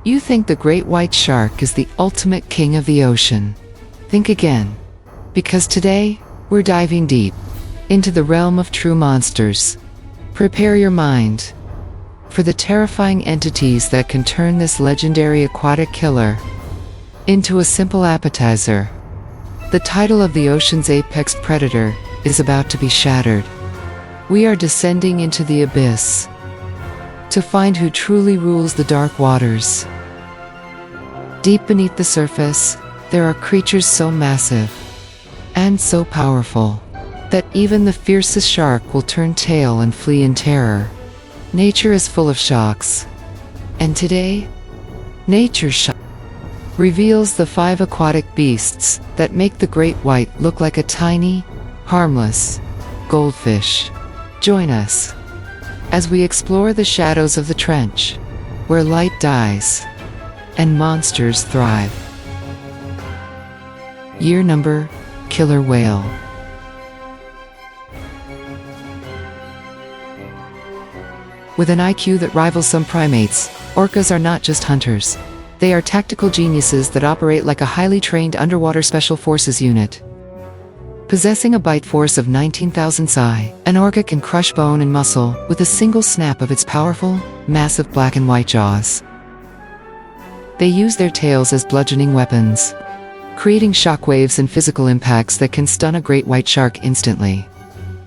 You think the great white shark is the ultimate king of the ocean. Think again. Because today, we're diving deep into the realm of true monsters. Prepare your mind for the terrifying entities that can turn this legendary aquatic killer into a simple appetizer. The title of the ocean's apex predator is about to be shattered. We are descending into the abyss to find who truly rules the dark waters. Deep beneath the surface, there are creatures so massive and so powerful that even the fiercest shark will turn tail and flee in terror. Nature is full of shocks, and today, NatureShockX reveals the 5 aquatic beasts that make the great white look like a tiny, harmless goldfish. Join us as we explore the shadows of the trench, where light dies and monsters thrive. Year number: Killer Whale. With an IQ that rivals some primates, orcas are not just hunters. They are tactical geniuses that operate like a highly trained underwater special forces unit. Possessing a bite force of 19,000 psi, an orca can crush bone and muscle with a single snap of its powerful, massive black and white jaws. They use their tails as bludgeoning weapons, creating shockwaves and physical impacts that can stun a great white shark instantly,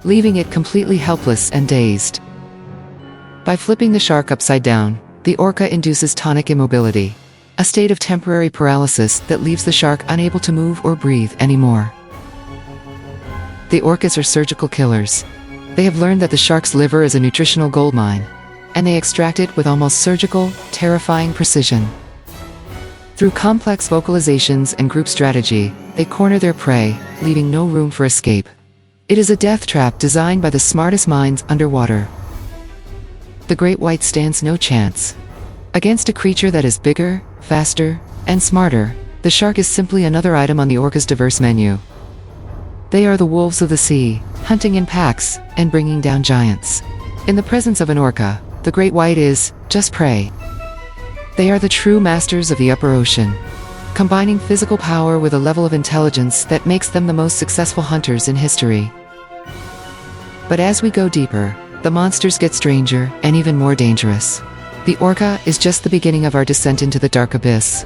leaving it completely helpless and dazed. By flipping the shark upside down, the orca induces tonic immobility, a state of temporary paralysis that leaves the shark unable to move or breathe anymore. The orcas are surgical killers. They have learned that the shark's liver is a nutritional goldmine, and they extract it with almost surgical, terrifying precision. Through complex vocalizations and group strategy, they corner their prey, leaving no room for escape. It is a death trap designed by the smartest minds underwater. The great white stands no chance. Against a creature that is bigger, faster, and smarter, the shark is simply another item on the orca's diverse menu. They are the wolves of the sea, hunting in packs and bringing down giants. In the presence of an orca, the great white is just prey. They are the true masters of the upper ocean, combining physical power with a level of intelligence that makes them the most successful hunters in history. But as we go deeper, the monsters get stranger and even more dangerous. The orca is just the beginning of our descent into the dark abyss.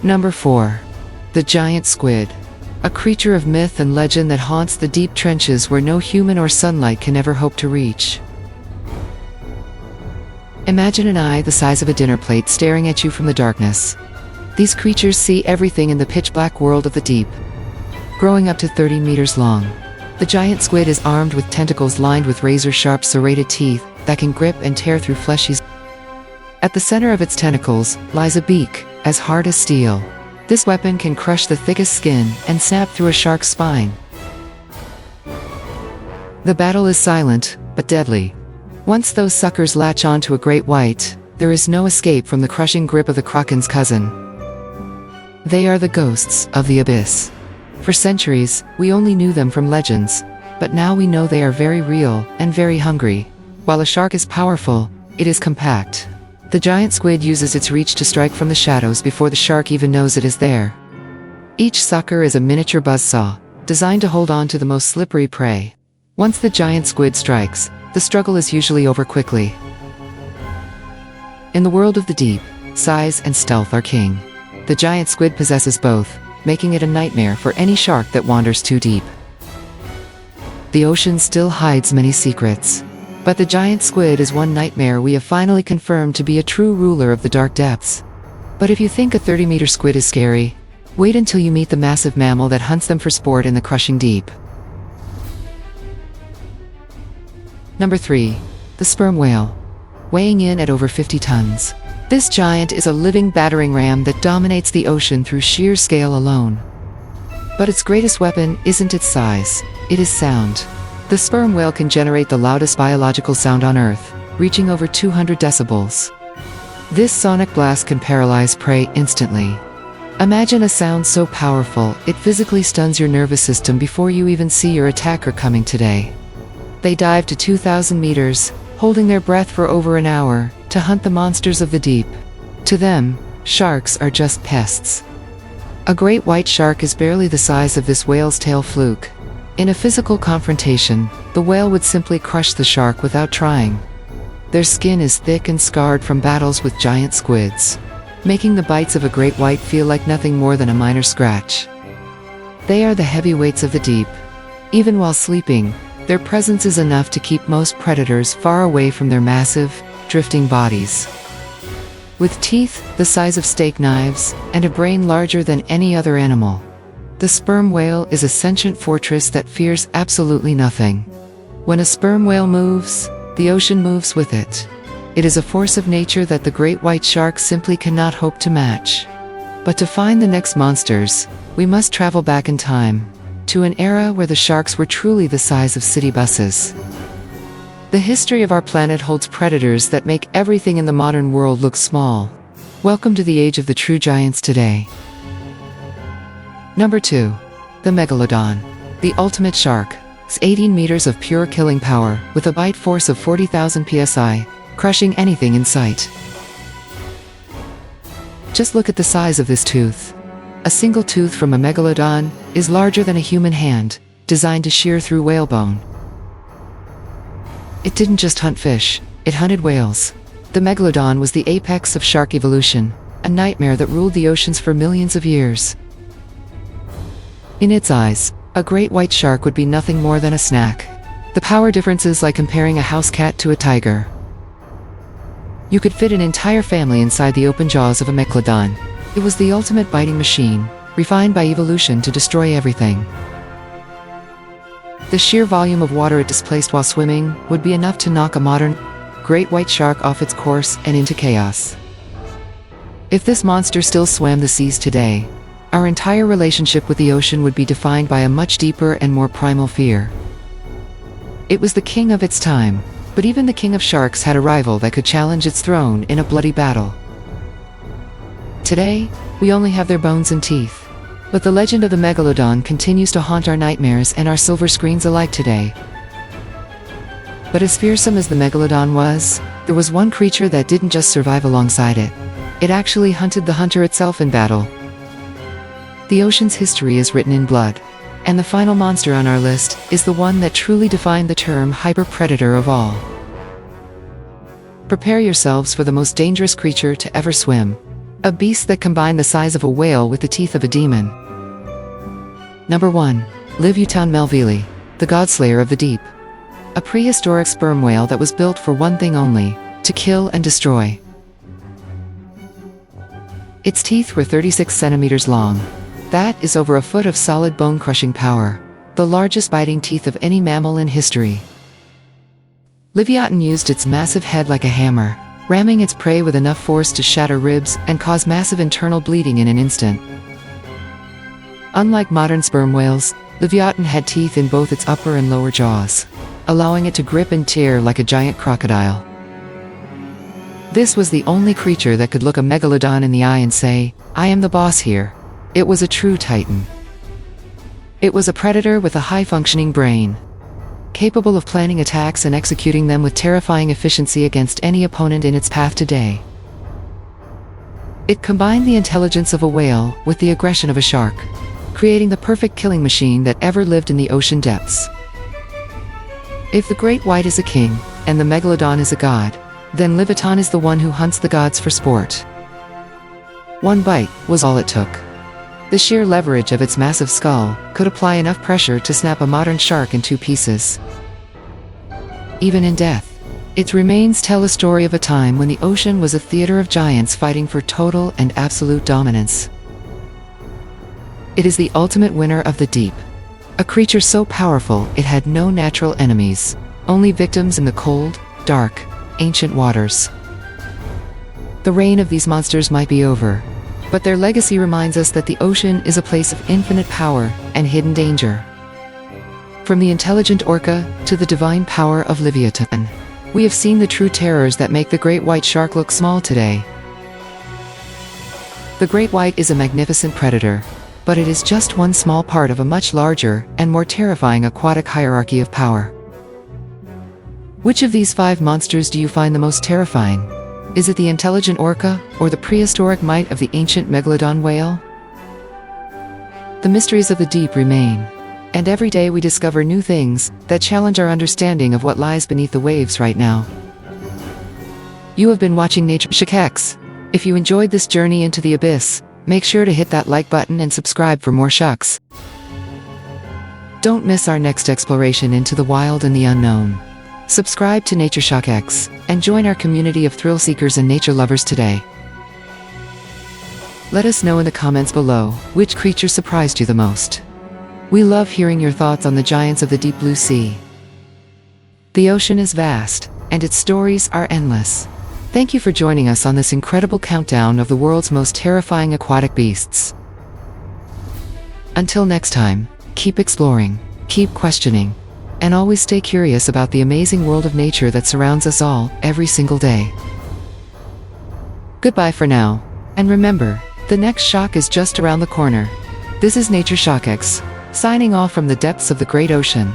Number 4. The Giant Squid. A creature of myth and legend that haunts the deep trenches where no human or sunlight can ever hope to reach. Imagine an eye the size of a dinner plate staring at you from the darkness. These creatures see everything in the pitch-black world of the deep. Growing up to 30 meters long, the giant squid is armed with tentacles lined with razor-sharp serrated teeth that can grip and tear through fleshy. At the center of its tentacles lies a beak, as hard as steel. This weapon can crush the thickest skin and snap through a shark's spine. The battle is silent, but deadly. Once those suckers latch onto a great white, there is no escape from the crushing grip of the kraken's cousin. They are the ghosts of the abyss. For centuries, we only knew them from legends, but now we know they are very real and very hungry. While a shark is powerful, it is compact. The giant squid uses its reach to strike from the shadows before the shark even knows it is there. Each sucker is a miniature buzzsaw, designed to hold on to the most slippery prey. Once the giant squid strikes, the struggle is usually over quickly. In the world of the deep, size and stealth are king. The giant squid possesses both, making it a nightmare for any shark that wanders too deep. The ocean still hides many secrets, but the giant squid is one nightmare we have finally confirmed to be a true ruler of the dark depths. But if you think a 30-meter squid is scary, wait until you meet the massive mammal that hunts them for sport in the crushing deep. Number 3. The Sperm Whale. Weighing in at over 50 tons. This giant is a living battering ram that dominates the ocean through sheer scale alone. But its greatest weapon isn't its size, it is sound. The sperm whale can generate the loudest biological sound on Earth, reaching over 200 decibels. This sonic blast can paralyze prey instantly. Imagine a sound so powerful, it physically stuns your nervous system before you even see your attacker coming today. They dive to 2,000 meters, holding their breath for over an hour to hunt the monsters of the deep. To them, sharks are just pests. A great white shark is barely the size of this whale's tail fluke. In a physical confrontation, the whale would simply crush the shark without trying. Their skin is thick and scarred from battles with giant squids, making the bites of a great white feel like nothing more than a minor scratch. They are the heavyweights of the deep. Even while sleeping, their presence is enough to keep most predators far away from their massive, drifting bodies. With teeth the size of steak knives and a brain larger than any other animal, the sperm whale is a sentient fortress that fears absolutely nothing. When a sperm whale moves, the ocean moves with it. It is a force of nature that the great white shark simply cannot hope to match. But to find the next monsters, we must travel back in time, to an era where the sharks were truly the size of city buses. The history of our planet holds predators that make everything in the modern world look small. Welcome to the age of the true giants today. Number 2. The Megalodon. The ultimate shark. It's 18 meters of pure killing power, with a bite force of 40,000 psi, crushing anything in sight. Just look at the size of this tooth. A single tooth from a Megalodon is larger than a human hand, designed to shear through whalebone. It didn't just hunt fish, it hunted whales. The Megalodon was the apex of shark evolution, a nightmare that ruled the oceans for millions of years. In its eyes, a great white shark would be nothing more than a snack. The power difference is like comparing a house cat to a tiger. You could fit an entire family inside the open jaws of a Megalodon. It was the ultimate biting machine, refined by evolution to destroy everything. The sheer volume of water it displaced while swimming would be enough to knock a modern, great white shark off its course and into chaos. If this monster still swam the seas today, our entire relationship with the ocean would be defined by a much deeper and more primal fear. It was the king of its time, but even the king of sharks had a rival that could challenge its throne in a bloody battle. Today, we only have their bones and teeth. But the legend of the Megalodon continues to haunt our nightmares and our silver screens alike today. But as fearsome as the Megalodon was, there was one creature that didn't just survive alongside it. It actually hunted the hunter itself in battle. The ocean's history is written in blood, and the final monster on our list is the one that truly defined the term hyper-predator of all. Prepare yourselves for the most dangerous creature to ever swim. A beast that combined the size of a whale with the teeth of a demon. Number 1. Livyatan melvili, the godslayer of the deep. A prehistoric sperm whale that was built for one thing only, to kill and destroy. Its teeth were 36 centimeters long. That is over a foot of solid bone-crushing power, the largest biting teeth of any mammal in history. Livyatan used its massive head like a hammer, ramming its prey with enough force to shatter ribs and cause massive internal bleeding in an instant. Unlike modern sperm whales, Livyatan had teeth in both its upper and lower jaws, allowing it to grip and tear like a giant crocodile. This was the only creature that could look a Megalodon in the eye and say, "I am the boss here." It was a true titan. It was a predator with a high-functioning brain, capable of planning attacks and executing them with terrifying efficiency against any opponent in its path today. It combined the intelligence of a whale with the aggression of a shark, creating the perfect killing machine that ever lived in the ocean depths. If the great white is a king, and the Megalodon is a god, then Livyatan is the one who hunts the gods for sport. One bite was all it took. The sheer leverage of its massive skull could apply enough pressure to snap a modern shark in two pieces. Even in death, its remains tell a story of a time when the ocean was a theater of giants fighting for total and absolute dominance. It is the ultimate winner of the deep. A creature so powerful it had no natural enemies, only victims in the cold, dark, ancient waters. The reign of these monsters might be over, but their legacy reminds us that the ocean is a place of infinite power and hidden danger. From the intelligent Orca to the divine power of Livyatan, we have seen the true terrors that make the great white shark look small today. The great white is a magnificent predator, but it is just one small part of a much larger and more terrifying aquatic hierarchy of power. Which of these 5 monsters do you find the most terrifying? Is it the intelligent orca, or the prehistoric might of the ancient Megalodon whale? The mysteries of the deep remain. And every day we discover new things that challenge our understanding of what lies beneath the waves right now. You have been watching NatureShockX. If you enjoyed this journey into the abyss, make sure to hit that like button and subscribe for more shocks. Don't miss our next exploration into the wild and the unknown. Subscribe to NatureShockX and join our community of thrill seekers and nature lovers today. Let us know in the comments below which creature surprised you the most. We love hearing your thoughts on the giants of the deep blue sea. The ocean is vast, and its stories are endless. Thank you for joining us on this incredible countdown of the world's most terrifying aquatic beasts. Until next time, keep exploring, keep questioning, and always stay curious about the amazing world of nature that surrounds us all every single day. Goodbye for now, and remember, the next shock is just around the corner. This is NatureShockX, signing off from the depths of the great ocean.